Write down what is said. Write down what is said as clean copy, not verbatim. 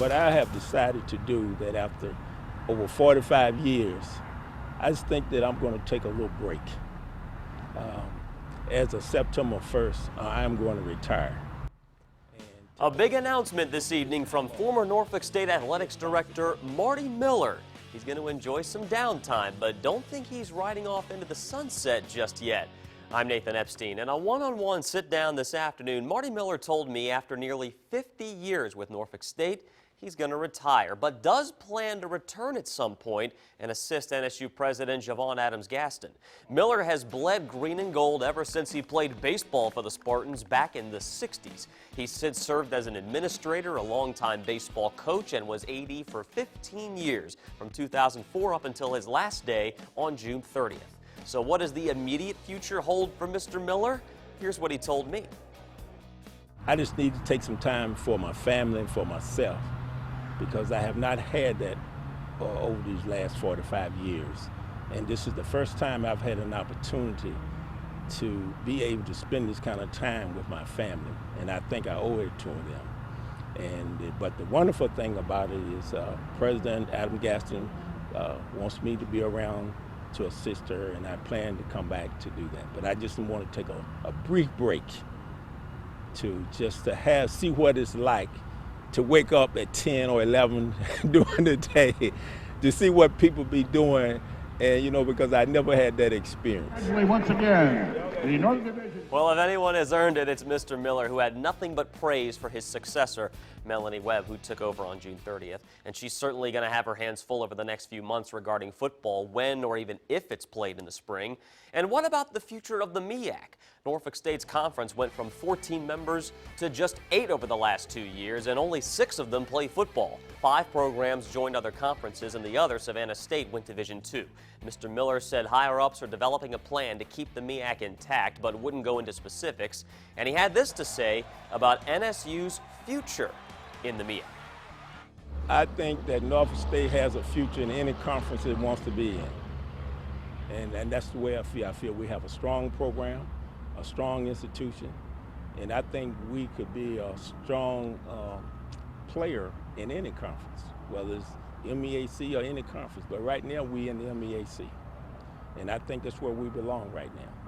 what I have decided to do that after over 45 years, I just think that I'm going to take a little break. As of September 1st, I am going to retire. A big announcement this evening from former Norfolk State Athletics Director Marty Miller. He's going to enjoy some downtime, but don't think he's riding off into the sunset just yet. I'm Nathan Epstein, and a one-on-one sit-down this afternoon, Marty Miller told me after nearly 50 years with Norfolk State, he's going to retire, but does plan to return at some point and assist NSU President Javon Adams-Gaston. Miller has bled green and gold ever since he played baseball for the Spartans back in the 60s. He's since served as an administrator, a longtime baseball coach, and was AD for 15 years, from 2004 up until his last day on June 30th. So what does the immediate future hold for Mr. Miller? Here's what he told me. I just need to take some time for my family and for myself, because I have not had that over these last 45 years. And this is the first time I've had an opportunity to be able to spend this kind of time with my family, and I think I owe it to them. But the wonderful thing about it is President Adams-Gaston wants me to be around to assist her, and I plan to come back to do that. But I just want to take a brief break to see what it's like to wake up at 10 or 11 during the day, to see what people be doing, and because I never had that experience. Once again, the Northern Division. Well, if anyone has earned it, it's Mr. Miller, who had nothing but praise for his successor, Melanie Webb, who took over on June 30th. And she's certainly going to have her hands full over the next few months regarding football, when or even if it's played in the spring. And what about the future of the MEAC? Norfolk State's conference went from 14 members to just 8 over the last 2 years, and only 6 of them play football. 5 programs joined other conferences, and the other, Savannah State, went to Division II. Mr. Miller said higher-ups are developing a plan to keep the MEAC intact, but wouldn't go into specifics. And he had this to say about NSU's future in the MEAC. I think that Norfolk State has a future in any conference it wants to be in. And that's the way I feel. I feel we have a strong program, a strong institution, and I think we could be a strong player in any conference, whether it's MEAC or any conference. But right now, we in the MEAC, and I think that's where we belong right now.